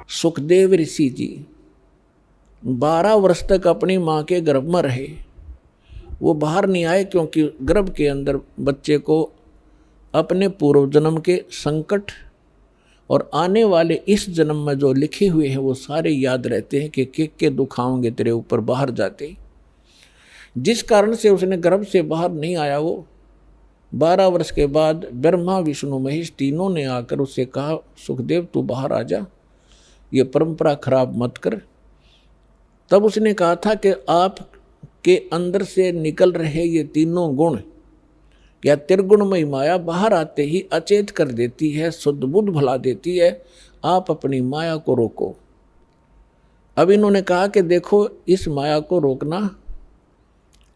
सुखदेव ऋषि जी 12 वर्ष तक अपनी माँ के गर्भ में रहे। वो बाहर नहीं आए क्योंकि गर्भ के अंदर बच्चे को अपने पूर्व जन्म के संकट और आने वाले इस जन्म में जो लिखे हुए हैं वो सारे याद रहते हैं कि के दुख आएंगे तेरे ऊपर बाहर जाते। जिस कारण से उसने गर्भ से बाहर नहीं आया, वो 12 वर्ष के बाद ब्रह्मा विष्णु महेश तीनों ने आकर उससे कहा, सुखदेव तू बाहर आ जा, ये परंपरा खराब मत कर। तब उसने कहा था कि आप के अंदर से निकल रहे ये तीनों गुण या त्रिगुणमयी माया बाहर आते ही अचेत कर देती है, शुद्ध बुद्ध भुला देती है। आप अपनी माया को रोको। अब इन्होंने कहा कि देखो इस माया को रोकना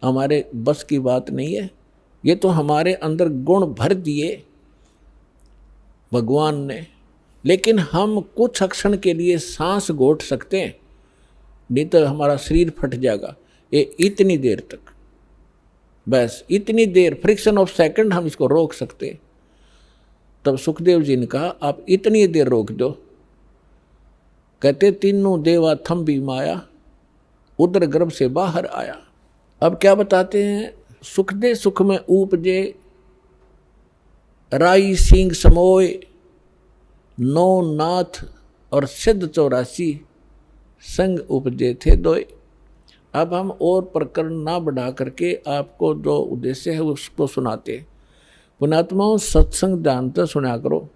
हमारे बस की बात नहीं है, ये तो हमारे अंदर गुण भर दिए भगवान ने, लेकिन हम कुछ क्षण के लिए सांस घोट सकते हैं, नहीं तो हमारा शरीर फट जाएगा। ये इतनी देर तक, बस इतनी देर, फ्रिक्शन ऑफ सेकंड हम इसको रोक सकते। तब सुखदेव जी ने कहा आप इतनी देर रोक दो। कहते तीनों देवा थम भी माया, उदर गर्भ से बाहर आया। अब क्या बताते हैं, सुख दे सुख में उपजे, राई सिंह समोय, नौ नाथ और सिद्ध 84 संग उपजे थे दोय। अब हम और प्रकरण ना बढ़ा करके आपको जो उद्देश्य है उसको सुनाते। पुण्यात्माओं, सत्संग ध्यान सुना करो।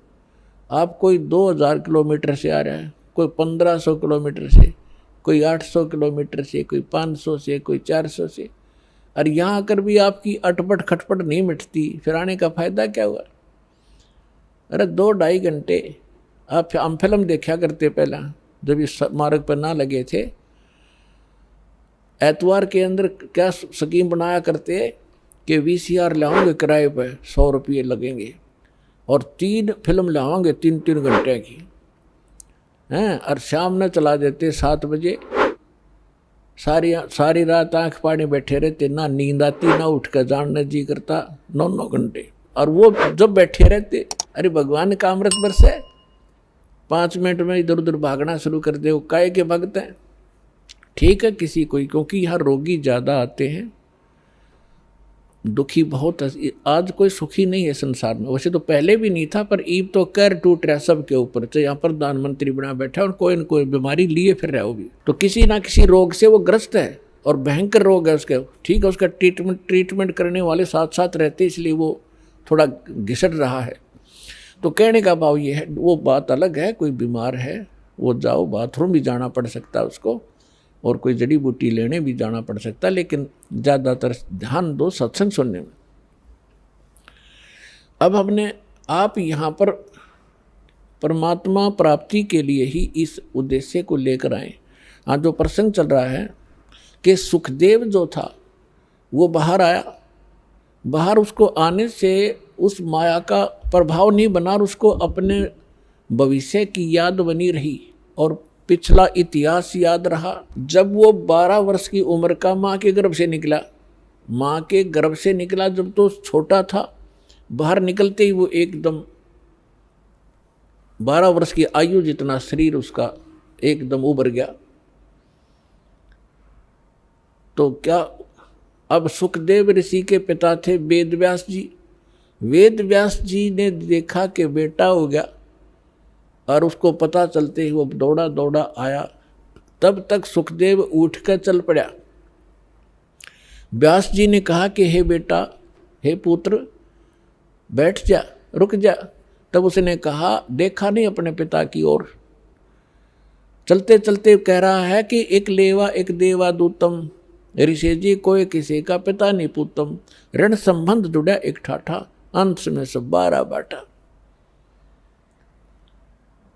आप कोई 2000 किलोमीटर से आ रहा है, कोई 1500 किलोमीटर से, कोई 800 किलोमीटर से, कोई 500 से, कोई 400 से, और यहाँ आकर भी आपकी अटपट खटपट नहीं मिटती, फिर आने का फायदा क्या हुआ। अरे 2-2.5 घंटे आप हम फिल्म देखा करते पहला, जब इस मार्ग पर ना लगे थे। एतवार के अंदर क्या स्कीम बनाया करते कि VCR लाओगे किराए पर 100 रुपये लगेंगे और 3 फिल्म लाओगे 3-3 घंटे की हैं, और शाम में चला देते 7 बजे। सारी रात आंख पानी बैठे रहते, ना नींद आती ना उठ कर जानने जी करता, 9-9 घंटे। और वो जब बैठे रहते, अरे भगवान का अमृत बरस है, 5 मिनट में इधर उधर भागना शुरू कर दे। वो काहे के भगत हैं, ठीक है किसी कोई, क्योंकि यहाँ रोगी ज़्यादा आते हैं, दुखी बहुत। आज कोई सुखी नहीं है संसार में, वैसे तो पहले भी नहीं था, पर ईब तो कर टूट रहा सबके ऊपर। तो यहाँ प्रधानमंत्री बना बैठा और कोई न कोई बीमारी लिए फिर रहा, वो भी तो किसी ना किसी रोग से वो ग्रस्त है, और भयंकर रोग है उसके। ठीक है, उसका ट्रीटमेंट करने वाले साथ साथ रहते, इसलिए वो थोड़ा घिसट रहा है। तो कहने का भाव ये है, वो बात अलग है, कोई बीमार है वो जाओ, बाथरूम भी जाना पड़ सकता है उसको, और कोई जड़ी बूटी लेने भी जाना पड़ सकता है, लेकिन ज़्यादातर ध्यान दो सत्संग सुनने में। अब हमने आप यहाँ पर परमात्मा प्राप्ति के लिए ही इस उद्देश्य को लेकर आए। आज जो प्रसंग चल रहा है कि सुखदेव जो था वो बाहर आया, बाहर उसको आने से उस माया का प्रभाव नहीं बना, और उसको अपने भविष्य की याद बनी रही और पिछला इतिहास याद रहा। जब वो 12 वर्ष की उम्र का माँ के गर्भ से निकला, माँ के गर्भ से निकला जब तो छोटा था, बाहर निकलते ही वो एकदम 12 वर्ष की आयु जितना शरीर उसका एकदम उभर गया। तो क्या, अब सुखदेव ऋषि के पिता थे वेद व्यास जी। वेद व्यास जी ने देखा कि बेटा हो गया, और उसको पता चलते ही वो दौड़ा दौड़ा आया। तब तक सुखदेव उठकर चल पड़ा। व्यास जी ने कहा कि हे बेटा, हे पुत्र, बैठ जा, रुक जा। तब उसने कहा, देखा नहीं अपने पिता की ओर, चलते चलते कह रहा है कि एक लेवा एक देवा दूतम, ऋषि जी कोई किसी का पिता नहीं पूतम, ऋण संबंध जुड़ा एक ठाठा, अंत में सब 12 बाटा।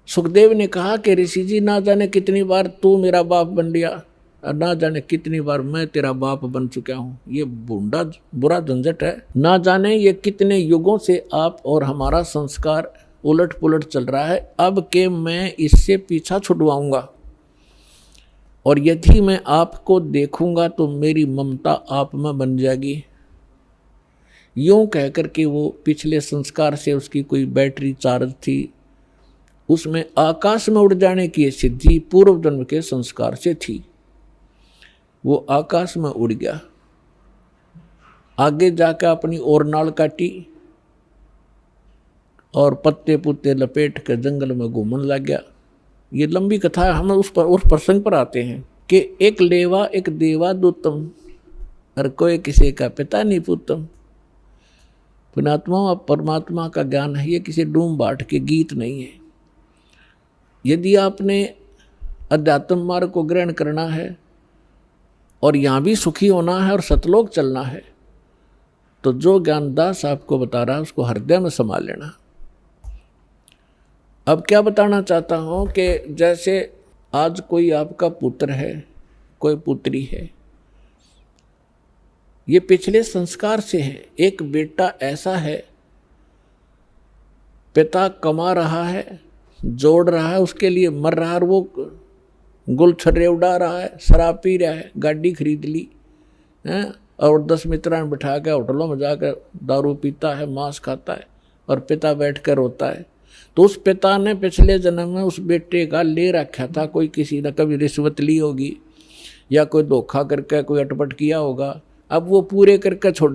सुखदेव ने कहा कि ऋषि जी ना जाने कितनी बार तू मेरा बाप बन लिया, और ना जाने कितनी बार मैं तेरा बाप बन चुका हूँ। ये बूढ़ा बुरा झंझट है, ना जाने ये कितने युगों से आप और हमारा संस्कार उलट पुलट चल रहा है। अब के मैं इससे पीछा छुड़वाऊंगा, और यदि मैं आपको देखूंगा तो मेरी ममता आप में बन जाएगी। यूं कहकर के वो पिछले संस्कार से उसकी कोई बैटरी चार्ज थी, उसमें आकाश में उड़ जाने की सिद्धि पूर्व जन्म के संस्कार से थी। वो आकाश में उड़ गया, आगे जाकर अपनी और नाल काटी और पत्ते पुत्ते लपेट कर जंगल में घूमने लग गया। ये लंबी कथा है, हम उस प्रसंग पर आते हैं कि एक लेवा एक देवा दूतम और कोई किसी का पिता नहीं पुतम। पुणात्मा और परमात्मा का ज्ञान है, ये किसी डूम बाट के गीत नहीं है। यदि आपने अध्यात्म मार्ग को ग्रहण करना है और यहाँ भी सुखी होना है और सतलोक चलना है, तो जो ज्ञानदास आपको बता रहा है उसको हृदय में समा लेना। अब क्या बताना चाहता हूँ कि जैसे आज कोई आपका पुत्र है, कोई पुत्री है, ये पिछले संस्कार से है। एक बेटा ऐसा है, पिता कमा रहा है, जोड़ रहा है, उसके लिए मर रहा है और वो गुल छर्रे उड़ा रहा है, शराब पी रहा है, गाड़ी खरीद ली है और 10 मित्रान बिठा कर होटलों में जाकर दारू पीता है, मांस खाता है और पिता बैठ कर रोता है। तो उस पिता ने पिछले जन्म में उस बेटे का ले रखा था, कोई किसी ने कभी रिश्वत ली होगी या कोई धोखा करके कोई अटपट किया होगा। अब वो पूरे करके छोड़